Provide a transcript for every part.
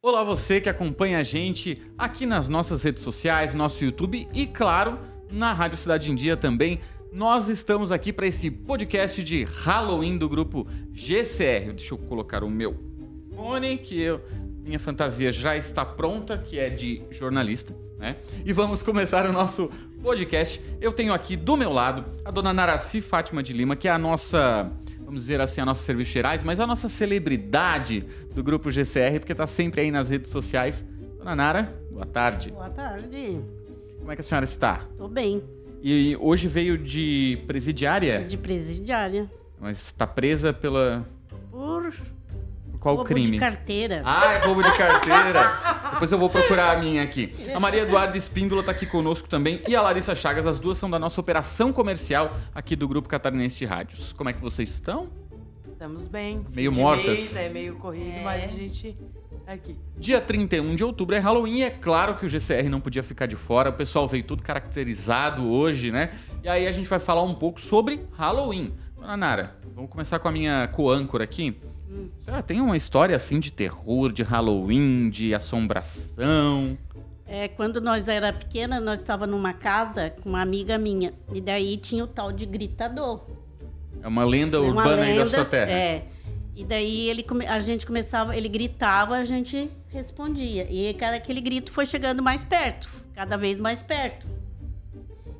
Olá você que acompanha a gente aqui nas nossas redes sociais, nosso YouTube e, claro, na Rádio Cidade em Dia também. Nós estamos aqui para esse podcast de Halloween do grupo GCR. Deixa eu colocar o meu fone, minha fantasia já está pronta, que é de jornalista, né? E vamos começar o nosso podcast. Eu tenho aqui do meu lado a dona Naraci Fátima de Lima, que é a nossa... vamos dizer assim, a nossa serviços gerais, mas a nossa celebridade do Grupo GCR, porque está sempre aí nas redes sociais. Dona Nara, boa tarde. Boa tarde. Como é que a senhora está? Tô bem. E hoje veio de presidiária? De presidiária. Mas está presa por qual roubo crime? De carteira. Ah, é roubo de carteira. Depois eu vou procurar a minha aqui. A Maria Eduarda Espíndola está aqui conosco também e a Larissa Chagas. As duas são da nossa operação comercial aqui do Grupo Catarinense de Rádios. Como é que vocês estão? Estamos bem. Meio mortas. Mês, meio corrido, mas a gente tá aqui. Dia 31 de outubro é Halloween e é claro que o GCR não podia ficar de fora. O pessoal veio tudo caracterizado hoje, né? E aí a gente vai falar um pouco sobre Halloween. Dona Nara, vamos começar com a minha co-âncora aqui. A senhora tem uma história assim de terror, de Halloween, de assombração? Quando nós era pequena, nós estávamos numa casa com uma amiga minha. E daí tinha o tal de gritador. É uma lenda urbana aí da sua terra. E daí a gente começava, ele gritava, a gente respondia. E aquele grito foi chegando mais perto, cada vez mais perto.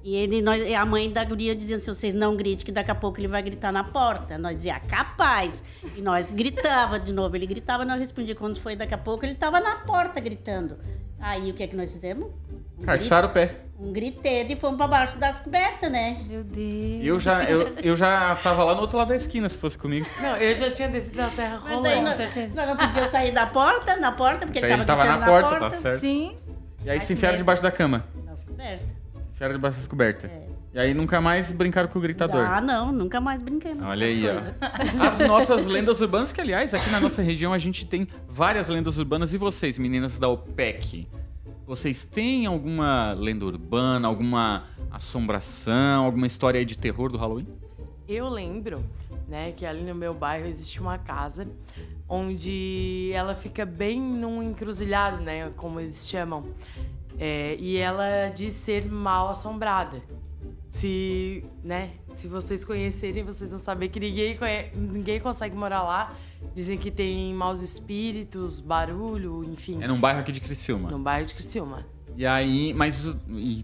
E a mãe da guria dizia assim, vocês não gritem, que daqui a pouco ele vai gritar na porta. Nós dizia, capaz. E nós gritava de novo. Ele gritava, nós respondia. Quando foi daqui a pouco, ele estava na porta gritando. Aí o que é que nós fizemos? Calçaram o pé. Um griteiro e fomos para baixo das cobertas, né? Meu Deus. Eu já tava lá no outro lado da esquina, se fosse comigo. Não, eu já tinha descido a serra rolando, com certeza. Nós não podíamos sair na porta, porque ele Ele tava tava na porta, tá certo. Sim. E aí se enfiaram debaixo da cama. Das cobertas. Enfiaram debaixo das cobertas. E aí nunca mais brincaram com o gritador. Ah, não, nunca mais brinquei. Olha aí, ó. As nossas lendas urbanas, que aliás, aqui na nossa região a gente tem várias lendas urbanas. E vocês, meninas da OPEC? Vocês têm alguma lenda urbana, alguma assombração, alguma história aí de terror do Halloween? Eu lembro, né, que ali no meu bairro existe uma casa onde ela fica bem num encruzilhado, né, como eles chamam. E ela diz ser mal assombrada. Se vocês conhecerem, vocês vão saber que ninguém consegue morar lá. Dizem que tem maus espíritos, barulho, enfim. É num bairro aqui de Criciúma. Num bairro de Criciúma. E aí,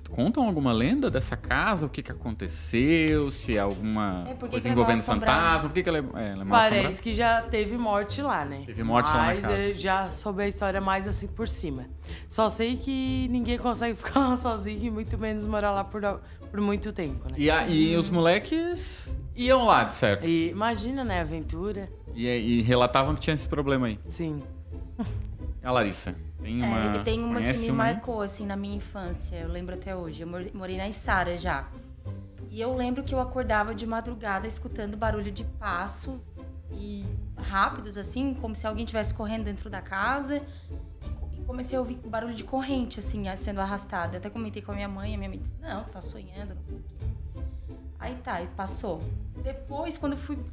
contam alguma lenda dessa casa? O que aconteceu? Se é alguma coisa envolvendo fantasma? Por que ela é mal assombrada? Parece que já teve morte lá, né? Teve morte lá na casa. Mas eu já soube a história mais assim por cima. Só sei que ninguém consegue ficar lá sozinho e muito menos morar lá por muito tempo, né? E os moleques iam lá, certo? E imagina, né? Aventura. E relatavam que tinha esse problema aí. Sim. A Larissa, tem uma que me marcou, assim, na minha infância. Eu lembro até hoje. Eu morei na Içara já. E eu lembro que eu acordava de madrugada escutando barulho de passos e rápidos, assim, como se alguém estivesse correndo dentro da casa. E comecei a ouvir barulho de corrente, assim, sendo arrastada. Eu até comentei com a minha mãe disse, não, tu tá sonhando, não sei o quê. Aí tá, e passou. Depois,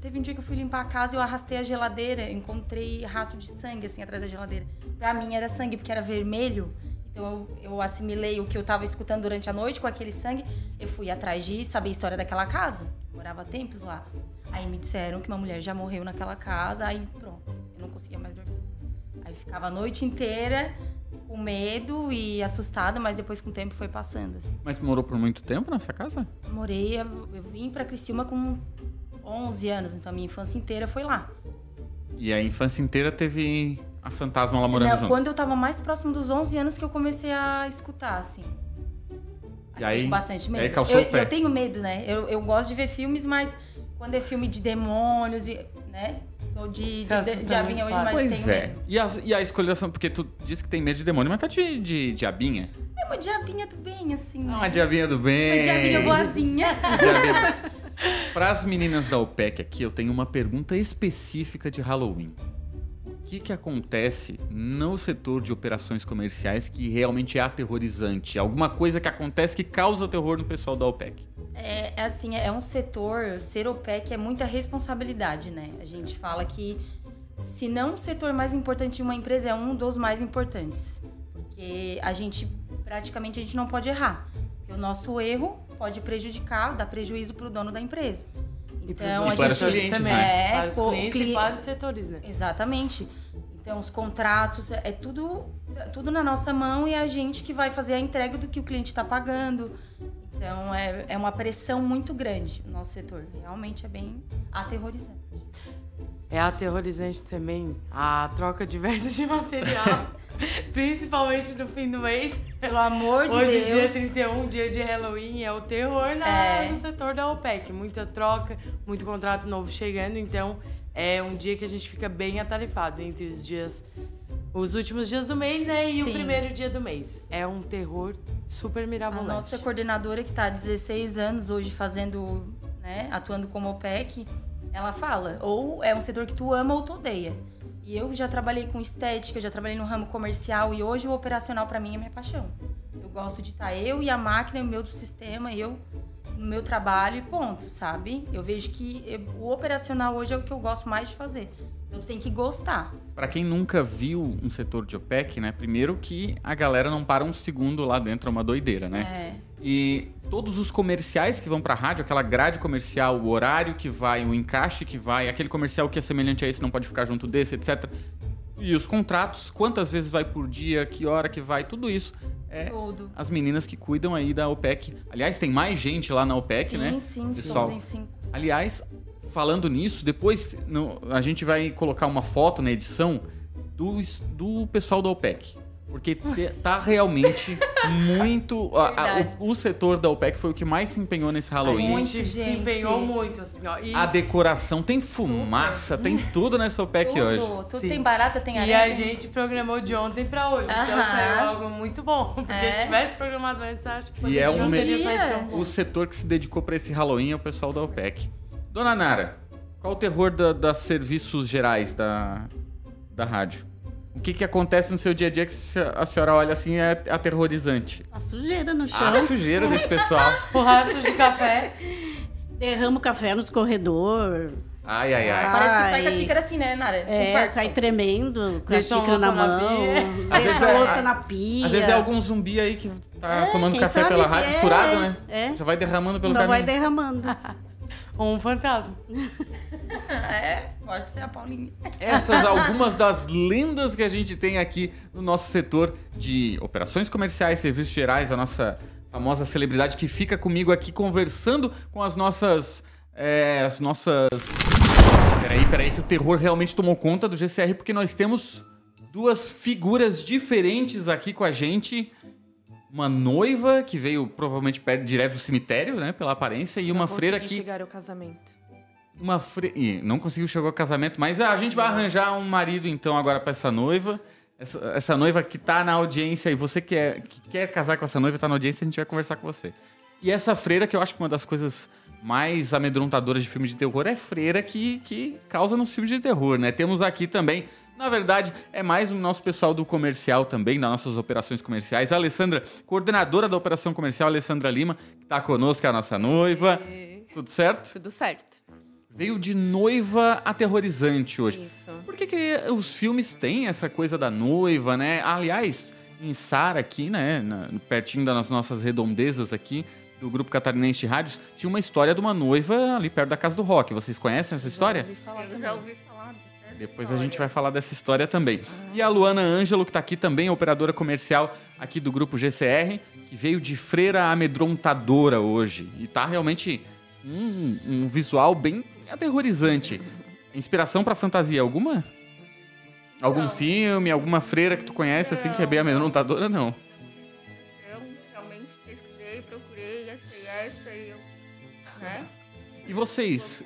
teve um dia que eu fui limpar a casa, eu arrastei a geladeira, encontrei rastro de sangue, assim, atrás da geladeira. Pra mim era sangue, porque era vermelho. Então eu assimilei o que eu tava escutando durante a noite com aquele sangue. Eu fui atrás de saber a história daquela casa. Morava há tempos lá. Aí me disseram que uma mulher já morreu naquela casa, aí pronto, eu não conseguia mais dormir. Aí ficava a noite inteira com medo e assustada, mas depois com o tempo foi passando, assim. Mas morou por muito tempo nessa casa? Eu vim pra Criciúma com 11 anos, então a minha infância inteira foi lá. E a infância inteira teve a fantasma lá morando junto? Quando eu tava mais próximo dos 11 anos que eu comecei a escutar, assim. E aí, com bastante medo. Aí calçou o pé. Eu tenho medo, né? Eu gosto de ver filmes, mas quando é filme de demônios, né? Ou de diabinha hoje, mas tenho medo. E a escolha da... Porque tu disse que tem medo de demônio, mas tá de diabinha. É uma diabinha do bem, assim, né? Uma diabinha do bem. Uma diabinha boazinha. Para as meninas da OPEC aqui, eu tenho uma pergunta específica de Halloween. O que acontece no setor de operações comerciais que realmente é aterrorizante? Alguma coisa que acontece que causa terror no pessoal da OPEC? É um setor, ser OPEC é muita responsabilidade, né? A gente fala que se não o setor mais importante de uma empresa, é um dos mais importantes. Porque praticamente a gente não pode errar. Porque o nosso erro pode prejudicar, dar prejuízo para o dono da empresa. Então, para os clientes, né? Para os clientes e para os setores, né? Exatamente. Então, os contratos, é tudo na nossa mão e é a gente que vai fazer a entrega do que o cliente está pagando. Então, é uma pressão muito grande no nosso setor. Realmente é bem aterrorizante. É aterrorizante também a troca diversa de material, principalmente no fim do mês. Pelo amor de Deus. Hoje, dia 31, dia de Halloween, é o terror no setor da OPEC. Muita troca, muito contrato novo chegando, então é um dia que a gente fica bem atarefado entre os últimos dias do mês, né? E o primeiro dia do mês. É um terror super mirabolante. A nossa coordenadora, que está há 16 anos hoje fazendo, né, atuando como OPEC, ela fala, ou é um setor que tu ama ou tu odeia. E eu já trabalhei com estética, já trabalhei no ramo comercial e hoje o operacional para mim é minha paixão. Eu gosto de estar eu e a máquina, o meu do sistema, eu no meu trabalho e ponto, sabe? Eu vejo que o operacional hoje é o que eu gosto mais de fazer. Eu tenho que gostar. Para quem nunca viu um setor de OPEC, né? Primeiro que a galera não para um segundo lá dentro, é uma doideira, né? E todos os comerciais que vão pra rádio, aquela grade comercial, o horário que vai, o encaixe que vai, aquele comercial que é semelhante a esse não pode ficar junto desse, etc. E os contratos, quantas vezes vai por dia, que hora que vai, tudo isso. Tudo. As meninas que cuidam aí da OPEC. Aliás, tem mais gente lá na OPEC, né? Sim, pessoal. Somos em 5. Aliás, falando nisso, depois a gente vai colocar uma foto na edição do pessoal da OPEC. Porque tá realmente muito... o setor da OPEC foi o que mais se empenhou nesse Halloween. A gente se empenhou muito, assim, ó. A decoração, tem fumaça, tem tudo nessa OPEC hoje. Tudo tem barata, tem areia. E a gente programou de ontem pra hoje. Então saiu algo muito bom. Porque se tivesse programado antes, acho que e não teria saído tão bom. O setor que se dedicou pra esse Halloween é o pessoal da OPEC. Dona Nara, qual o terror das serviços gerais da rádio? O que acontece no seu dia a dia que a senhora olha assim é aterrorizante? A sujeira no chão. A sujeira desse pessoal. O rastro de café. Derrama o café nos corredores. Ai. Parece que sai com a xícara assim, né, Nara? Sai tremendo, com Deixa a xícara na mão. Deixa a louça na pia. Às vezes é algum zumbi aí que tá tomando café pela rádio, furado, né? Já vai derramando pelo caminho. Só vai derramando. Ou um fantasma. Pode ser a Paulinha. Essas algumas das lendas que a gente tem aqui no nosso setor de operações comerciais, serviços gerais, a nossa famosa celebridade que fica comigo aqui conversando com as nossas... Peraí, que o terror realmente tomou conta do GCR, porque nós temos duas figuras diferentes aqui com a gente. Uma noiva que veio provavelmente direto do cemitério, né, pela aparência, e uma freira que... Não chegar ao casamento. Não conseguiu chegar ao casamento, mas a gente vai arranjar um marido então agora pra essa noiva. Essa noiva que tá na audiência, e você que quer casar com essa noiva, tá na audiência, a gente vai conversar com você. E essa freira, que eu acho que uma das coisas mais amedrontadoras de filme de terror é freira que causa nos filmes de terror, né? Temos aqui também... Na verdade, é mais o nosso pessoal do comercial também, das nossas operações comerciais. A Alessandra, coordenadora da operação comercial, Alessandra Lima, que tá conosco, é a nossa noiva. Tudo certo? Tudo certo. Veio de noiva aterrorizante hoje. Isso. Por que os filmes têm essa coisa da noiva, né? Aliás, em Sara aqui, né, pertinho das nossas redondezas aqui, do Grupo Catarinense de Rádios, tinha uma história de uma noiva ali perto da Casa do Rock. Vocês conhecem essa história? Eu já ouvi falar. Depois a gente vai falar dessa história também. E a Luana Ângelo, que está aqui também, operadora comercial aqui do Grupo GCR, que veio de freira amedrontadora hoje. E tá realmente um visual bem aterrorizante. Inspiração para fantasia alguma? Algum filme, alguma freira que tu conhece assim que é bem amedrontadora? Não. Eu realmente pesquisei, procurei, achei essa e eu... Né? E vocês,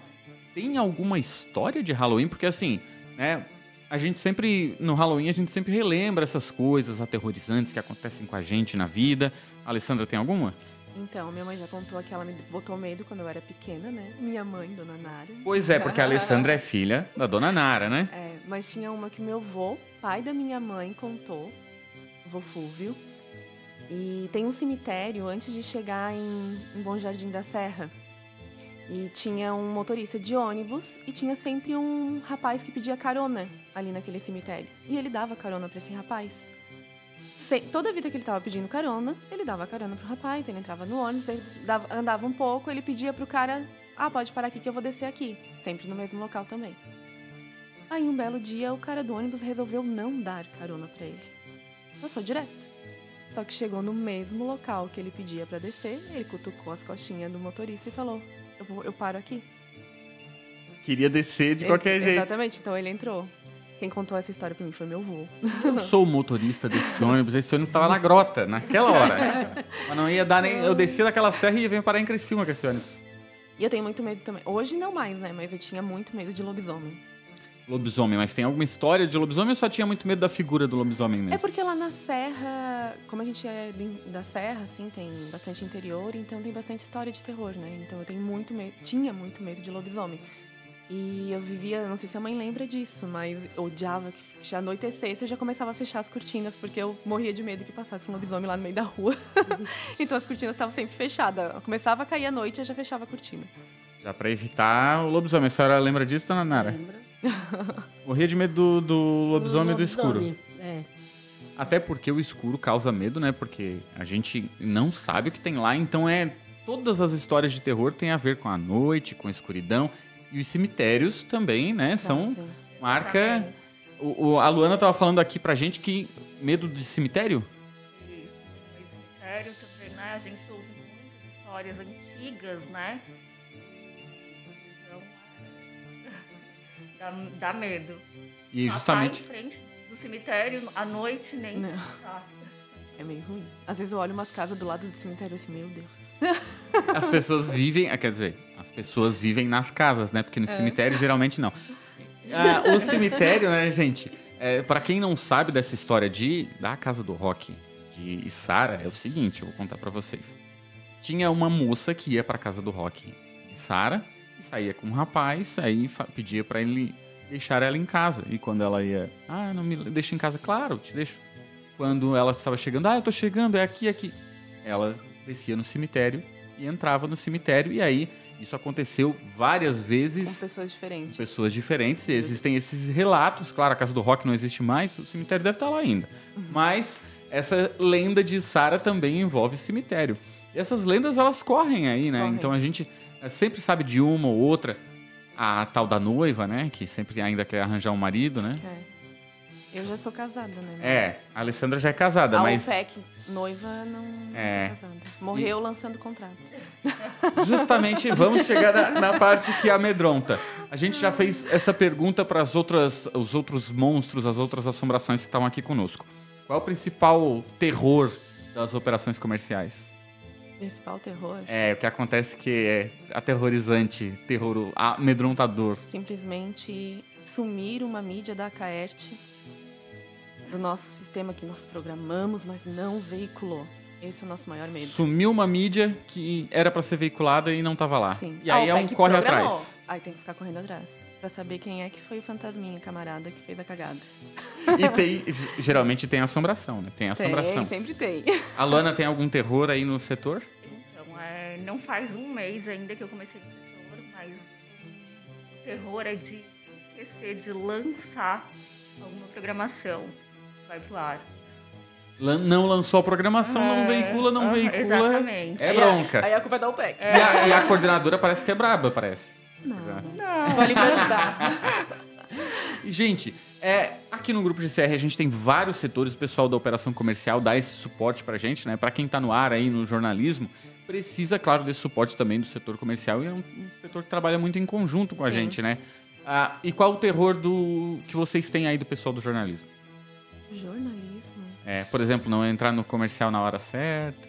tem alguma história de Halloween? Porque assim... né? A gente sempre, no Halloween, a gente sempre relembra essas coisas aterrorizantes que acontecem com a gente na vida. A Alessandra, tem alguma? Então, minha mãe já contou que ela me botou medo quando eu era pequena, né? Minha mãe, Dona Nara. Pois é, porque a Alessandra é filha da Dona Nara, né? Mas tinha uma que meu avô, pai da minha mãe, contou. Vô Fúvio. E tem um cemitério antes de chegar em Bom Jardim da Serra. E tinha um motorista de ônibus e tinha sempre um rapaz que pedia carona ali naquele cemitério. E ele dava carona pra esse rapaz. Toda vida que ele tava pedindo carona, ele dava carona pro rapaz, ele entrava no ônibus, ele andava um pouco, ele pedia pro cara, pode parar aqui que eu vou descer aqui. Sempre no mesmo local também. Aí um belo dia o cara do ônibus resolveu não dar carona pra ele. Passou direto. Só que chegou no mesmo local que ele pedia pra descer, ele cutucou as costinhas do motorista e falou, eu paro aqui. Queria descer de qualquer jeito. Exatamente, então ele entrou. Quem contou essa história pra mim foi meu avô. Eu sou o motorista desse ônibus tava na grota, naquela hora. Mas não ia dar nem... Eu descia daquela serra e ia parar em Criciúma com esse ônibus. E eu tenho muito medo também. Hoje não mais, né? Mas eu tinha muito medo de lobisomem. Lobisomem, mas tem alguma história de lobisomem ou só tinha muito medo da figura do lobisomem mesmo? É porque lá na serra, como a gente é da serra, assim, tem bastante interior, então tem bastante história de terror, né? Então eu tenho muito medo, tinha muito medo de lobisomem. E eu vivia, não sei se a mãe lembra disso, mas eu odiava que já anoitecesse, eu já começava a fechar as cortinas, porque eu morria de medo que passasse um lobisomem lá no meio da rua. Então as cortinas estavam sempre fechadas. Começava a cair a noite, eu já fechava a cortina. Já pra evitar o lobisomem. A senhora lembra disso, dona Nara? Lembra? Morria de medo do lobisomem e do escuro. Lobisomem, é. Até porque o escuro causa medo, né? Porque a gente não sabe o que tem lá, então todas as histórias de terror têm a ver com a noite, com a escuridão. E os cemitérios também, né? São marca... A Luana tava falando aqui pra gente que medo de cemitério? Isso, cemitério também, né? A gente ouve muitas histórias antigas, né? Então, dá medo. E justamente... Passar em frente do cemitério à noite, nem Não. pensar. É meio ruim. Às vezes eu olho umas casas do lado do cemitério assim, meu Deus. As pessoas vivem... Quer dizer, as pessoas vivem nas casas, né? Porque no cemitério, geralmente, não. O cemitério, né, gente? Pra quem não sabe dessa história da Casa do Rock de Içara, é o seguinte, eu vou contar pra vocês. Tinha uma moça que ia pra Casa do Rock em Içara, e saía com um rapaz, aí pedia pra ele deixar ela em casa. E quando ela ia... não me deixa em casa. Claro, te deixo. Quando ela estava chegando, eu tô chegando, é aqui, aqui. Ela descia no cemitério e entrava no cemitério. E aí, isso aconteceu várias vezes. Com pessoas diferentes. Com pessoas diferentes. Existem esses relatos. Claro, a Casa do Rock não existe mais, o cemitério deve estar lá ainda. Mas essa lenda de Içara também envolve cemitério. E essas lendas, elas correm aí, né? Então a gente sempre sabe de uma ou outra. A tal da noiva, né? Que sempre ainda quer arranjar um marido, né? Eu já sou casada, né? A Alessandra já é casada, mas... A OPEC, noiva, não tô casada. Morreu lançando contrato. Justamente, vamos chegar na parte que amedronta. A gente já fez essa pergunta para os outros monstros, as outras assombrações que estavam aqui conosco. Qual é o principal terror das operações comerciais? Principal terror? O que acontece que é aterrorizante, terror amedrontador. Simplesmente sumir uma mídia da Caerte do nosso sistema que nós programamos, mas não veiculou. Esse é o nosso maior medo. Sumiu uma mídia que era para ser veiculada e não estava lá. Sim. E aí corre atrás. Aí tem que ficar correndo atrás, para saber quem é que foi o fantasminha, camarada, que fez a cagada. E geralmente tem assombração, né? Tem assombração. Sempre tem. A Luana tem algum terror aí no setor? Então, não faz um mês ainda que eu comecei no setor, mas o terror é de esquecer de lançar alguma programação. Vai pro ar. Não lançou a programação, não veicula. Exatamente. É bronca. Aí a culpa é da OPEC. E a coordenadora parece que é braba, parece. Não. Tô ali pra ajudar. E, gente, aqui no Grupo GCR a gente tem vários setores. O pessoal da operação comercial dá esse suporte pra gente, né? Pra quem tá no ar aí no jornalismo, precisa, claro, desse suporte também do setor comercial. E é um setor que trabalha muito em conjunto com a gente, né? E qual o terror que vocês têm aí do pessoal do jornalismo? Jornalismo? Por exemplo, não entrar no comercial na hora certa.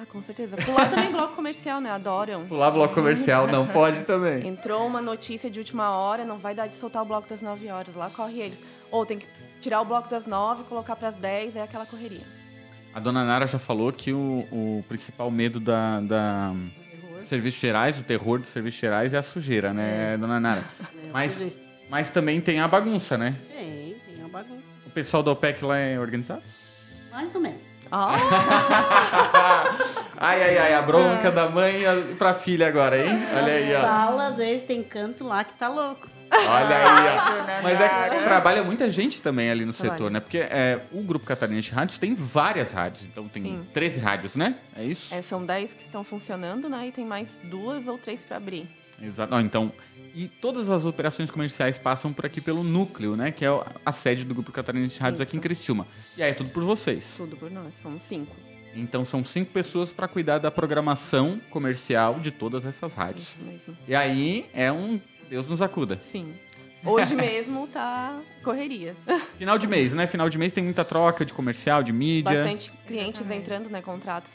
Com certeza. Pular também bloco comercial, né? Adoram. Pular bloco comercial, não pode também. Entrou uma notícia de última hora, não vai dar de soltar o bloco das 9 horas. Lá corre eles. Ou tem que tirar o bloco das 9, colocar pras 10, é aquela correria. A dona Nara já falou que o principal medo da serviços gerais, o terror dos serviços gerais é a sujeira, né, dona Nara? Mas também tem a bagunça, né? Tem a bagunça. O pessoal da OPEC lá é organizado? Mais ou menos. Ai, a bronca da mãe pra filha agora, hein? Olha aí, ó. Sala, às vezes, tem canto lá que tá louco. Olha aí, ó. Dona Mas é que Nara. trabalha muita gente também ali no Trabalha. setor, né? Porque o Grupo Catarinense de Rádios tem várias rádios. Então tem Sim. 13 rádios, né? É isso? São 10 que estão funcionando, né? E tem mais 2 ou 3 para abrir. Exato. Não, então, e todas as operações comerciais passam por aqui pelo núcleo, né? Que é a sede do Grupo Catarinense de Rádios aqui em Isso. Criciúma. E aí é tudo por vocês. Tudo por nós, somos 5. Então são 5 pessoas para cuidar da programação comercial de todas essas rádios. Isso mesmo. E aí é um Deus nos acuda. Sim. Hoje mesmo tá correria. Final de mês, né? Final de mês tem muita troca de comercial, de mídia. Bastante clientes entrando, né? Contratos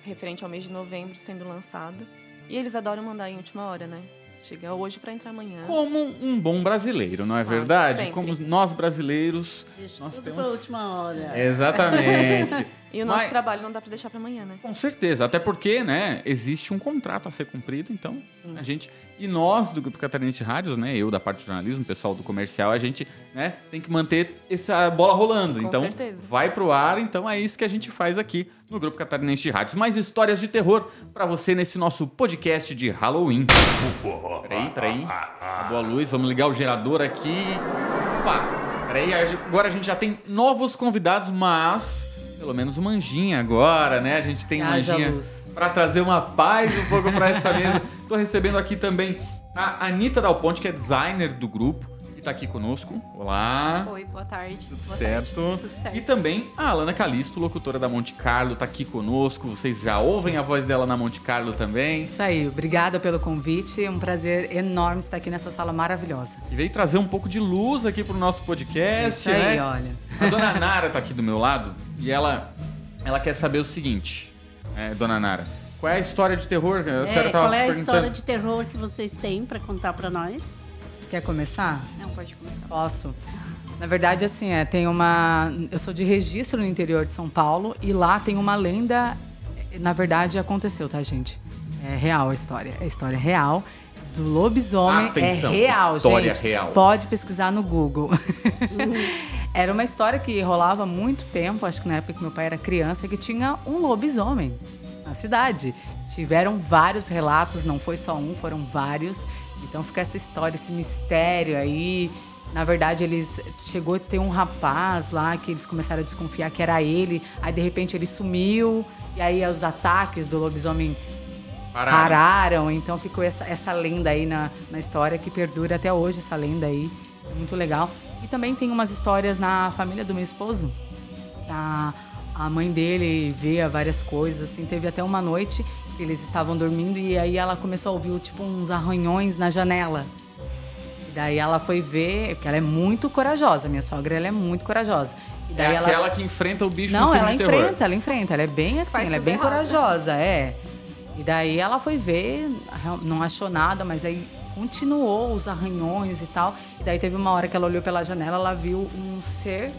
referente ao mês de novembro sendo lançado. E eles adoram mandar em última hora, né? Chega hoje para entrar amanhã. Como um bom brasileiro, não é Ah, verdade? sempre. Como nós brasileiros, Deixa nós tudo temos... pra última hora. Exatamente. E o nosso Mas- trabalho não dá para deixar para amanhã, né? Com certeza, até porque, né, existe um contrato a ser cumprido, então a gente... E nós, do Grupo Catarinense de Rádios, né, eu da parte de jornalismo, o pessoal do comercial, a gente, né, tem que manter essa bola rolando. Com então, certeza. vai pro ar, então é isso que a gente faz aqui no Grupo Catarinense de Rádios. Mais histórias de terror pra você nesse nosso podcast de Halloween. Peraí. Acabou a luz, vamos ligar o gerador aqui. Opa, peraí, agora a gente já tem novos convidados, mas... Pelo menos uma anjinha agora, né? A gente tem uma Haja anjinha luz. pra trazer uma paz um pouco pra essa mesa. Tô recebendo aqui também a Anitta Dal Ponte, que é designer do grupo e tá aqui conosco. Olá. Oi, boa tarde. Tudo Boa certo? tarde. Tudo certo. E também a Alana Calisto, locutora da Monte Carlo, tá aqui conosco. Vocês já ouvem a voz dela na Monte Carlo também. Isso aí, obrigada pelo convite. É um prazer enorme estar aqui nessa sala maravilhosa. E veio trazer um pouco de luz aqui pro nosso podcast, Isso aí, né? olha. A dona Nara tá aqui do meu lado e ela quer saber o seguinte, dona Nara. Qual é a história de terror? A senhora tava Qual é a perguntando. história de terror que vocês têm pra contar pra nós? Quer começar? Não, pode começar. Posso. Na verdade, assim, tem uma... Eu sou de Registro no interior de São Paulo e lá tem uma lenda... Na verdade, aconteceu, tá, gente? É real a história. É história real. Do lobisomem. Atenção, é real, história gente. real. Pode pesquisar no Google. Era uma história que rolava há muito tempo, acho que na época que meu pai era criança, que tinha um lobisomem na cidade. Tiveram vários relatos, não foi só um, foram vários. Então fica essa história, esse mistério aí. Na verdade, chegou a ter um rapaz lá que eles começaram a desconfiar que era ele. Aí, de repente, ele sumiu. E aí, os ataques do lobisomem pararam. Então, ficou essa lenda aí na história que perdura até hoje, essa lenda aí. É muito legal. E também tem umas histórias na família do meu esposo. A mãe dele vê várias coisas, assim. Teve até uma noite que eles estavam dormindo e aí ela começou a ouvir, tipo, uns arranhões na janela. E daí ela foi ver, porque ela é muito corajosa. Minha sogra, ela é muito corajosa. E daí É ela... aquela que enfrenta o bicho Não, no filme ela de terror. enfrenta. Ela é bem assim, Faz ela é tudo bem errado. corajosa, E daí ela foi ver, não achou nada, mas aí continuou os arranhões e tal. E daí teve uma hora que ela olhou pela janela, ela viu um ser,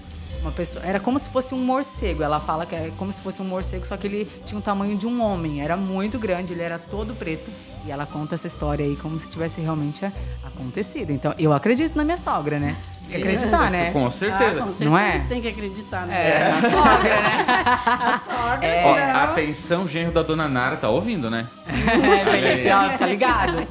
uma pessoa. Era como se fosse um morcego. Ela fala que é como se fosse um morcego, só que ele tinha o tamanho de um homem. Era muito grande, ele era todo preto. E ela conta essa história aí como se tivesse realmente acontecido. Então, eu acredito na minha sogra, né? Tem que acreditar, né? Com certeza. Com certeza Não é? tem que acreditar, né? É, na sogra, né? A sogra, Ó, senão- atenção, genro da dona Nara, tá ouvindo, né? Felipe, ó, tá ligado?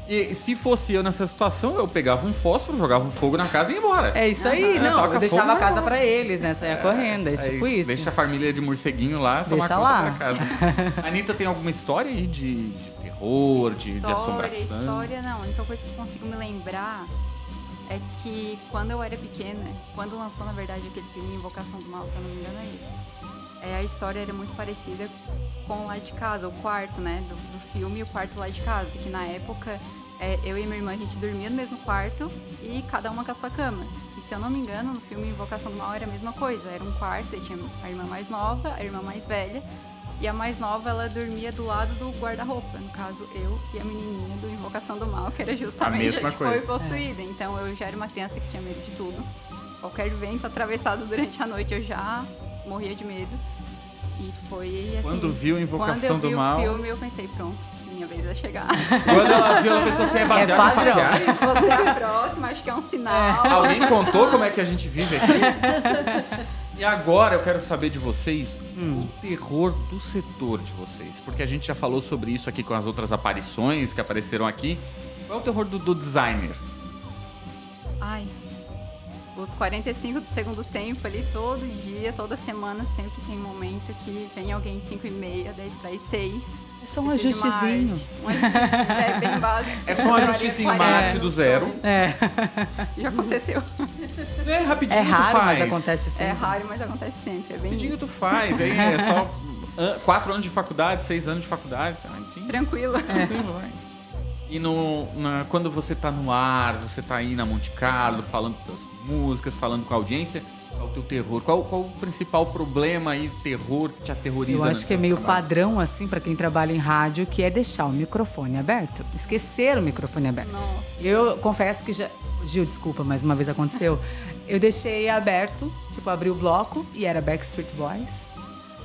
E se fosse eu nessa situação, eu pegava um fósforo, jogava um fogo na casa e ia embora. É isso aí. Não, toca eu deixava fogo, a casa não. pra eles, né? Saia correndo, é tipo isso. Deixa a família de morceguinho lá tomar Deixa conta lá. da casa. A Anitta tem alguma história aí de terror, de assombração? História, não. A única coisa que eu consigo me lembrar é que quando eu era pequena, quando lançou, na verdade, aquele filme Invocação do Mal, se eu não me engano, é isso. A história era muito parecida com lá de casa, o quarto, né, do filme, o quarto lá de casa, que na época eu e minha irmã, a gente dormia no mesmo quarto e cada uma com a sua cama. E se eu não me engano, no filme Invocação do Mal era a mesma coisa, era um quarto, aí tinha a irmã mais nova, a irmã mais velha, e a mais nova, ela dormia do lado do guarda-roupa. No caso, eu e a menininha do Invocação do Mal, que era justamente mesma a que coisa. foi possuída. Então, eu já era uma criança que tinha medo de tudo. Qualquer vento atravessado durante a noite, eu já morria de medo. E foi assim... Quando viu Invocação do Mal... Quando eu vi o filme, eu pensei, pronto, minha vez vai chegar. Quando ela viu, ela pensou assim, é baseado em padrão. fatos reais? Você é próxima, acho que é um sinal. Alguém contou como é que a gente vive aqui? E agora eu quero saber de vocês o terror do setor de vocês. Porque a gente já falou sobre isso aqui com as outras aparições que apareceram aqui. Qual é o terror do designer? Ai, os 45 do segundo tempo ali, todo dia, toda semana, sempre tem um momento que vem alguém 5h30, 10 para as 6. É só um ajustezinho. Um ajustezinho, é bem básico. É só um ajustezinho, uma arte do zero. Já aconteceu. É rapidinho, É raro, tu faz. mas acontece sempre. É raro, mas acontece sempre. É bem Rapidinho isso. tu faz. Aí é só 4 anos de faculdade, 6 anos de faculdade, sei lá, enfim. Tranquilo. Tranquilo, vai. E quando você tá no ar, você tá aí na Monte Carlo, falando das músicas, falando com a audiência, qual é o teu terror? Qual o principal problema aí, terror, que te aterroriza? Eu acho que é meio padrão, assim, pra quem trabalha em rádio, que é deixar o microfone aberto. Esquecer o microfone aberto. Nossa. Eu confesso que já... Gil, desculpa, mas uma vez aconteceu. Eu deixei aberto, tipo, abri o bloco e era Backstreet Boys.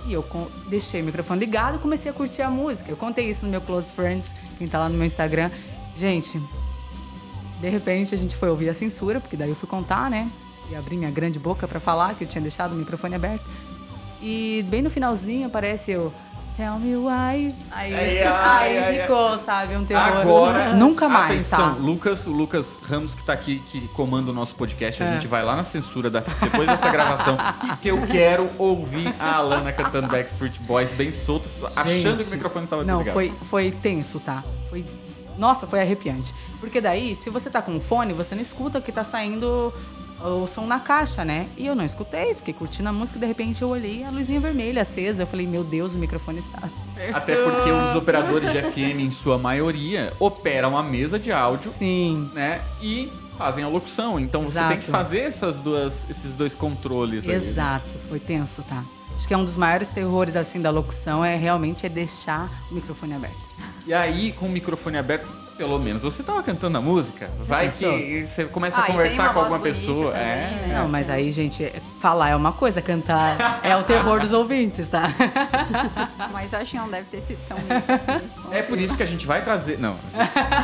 E eu deixei o microfone ligado e comecei a curtir a música. Eu contei isso no meu Close Friends, quem tá lá no meu Instagram. Gente, de repente a gente foi ouvir a censura, porque daí eu fui contar, né? E abri minha grande boca pra falar que eu tinha deixado o microfone aberto. E bem no finalzinho aparece eu... Tell me why. Aí ficou, sabe, um terror. Agora, nunca mais, atenção, tá? o Lucas Ramos, que tá aqui, que comanda o nosso podcast, a gente vai lá na censura depois dessa gravação, que eu quero ouvir a Alana cantando Backstreet Boys bem solta, achando que o microfone tava desligado. Não, foi tenso, tá? Nossa, foi arrepiante. Porque daí, se você tá com um fone, você não escuta que tá saindo o som na caixa, né? E eu não escutei, fiquei curtindo a música e de repente eu olhei a luzinha vermelha acesa. Eu falei, meu Deus, o microfone está aberto. Até porque os operadores de FM, em sua maioria, operam a mesa de áudio, Sim. né? E fazem a locução. Então você Exato. tem que fazer esses dois controles aí. Exato, foi tenso, tá? Acho que é um dos maiores terrores, assim, da locução realmente deixar o microfone aberto. E aí, com o microfone aberto, pelo menos você tava cantando a música. Vai pensou? que você começa a E tem conversar uma com alguma voz bonita pessoa. também, né? Não, mas aí, gente, falar é uma coisa, cantar é o terror dos ouvintes, tá? Mas acho que não deve ter sido tão lindo assim. É por isso que a gente vai trazer. Não,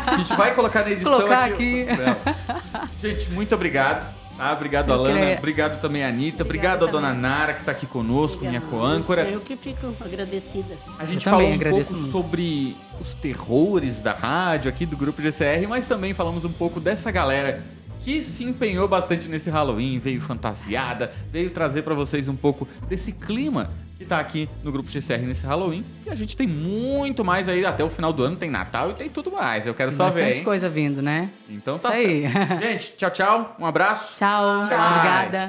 a gente vai colocar na edição Colocar aqui. Não. Gente, muito obrigado. Tá? Obrigado, Alana. Obrigado também, Anitta. Obrigado a dona Nara, que está aqui conosco, minha coâncora. Eu que fico agradecida. A gente Eu falou também um agradeço pouco muito. sobre os terrores da rádio aqui do Grupo GCR, mas também falamos um pouco dessa galera que se empenhou bastante nesse Halloween, veio fantasiada, veio trazer para vocês um pouco desse clima que tá aqui no Grupo GCR nesse Halloween. E a gente tem muito mais aí, até o final do ano tem Natal e tem tudo mais. Eu quero só ver, Bastante hein? coisa vindo, né? Então Isso tá aí. certo. Gente, tchau, tchau. Um abraço. Tchau. Até mais. Obrigada.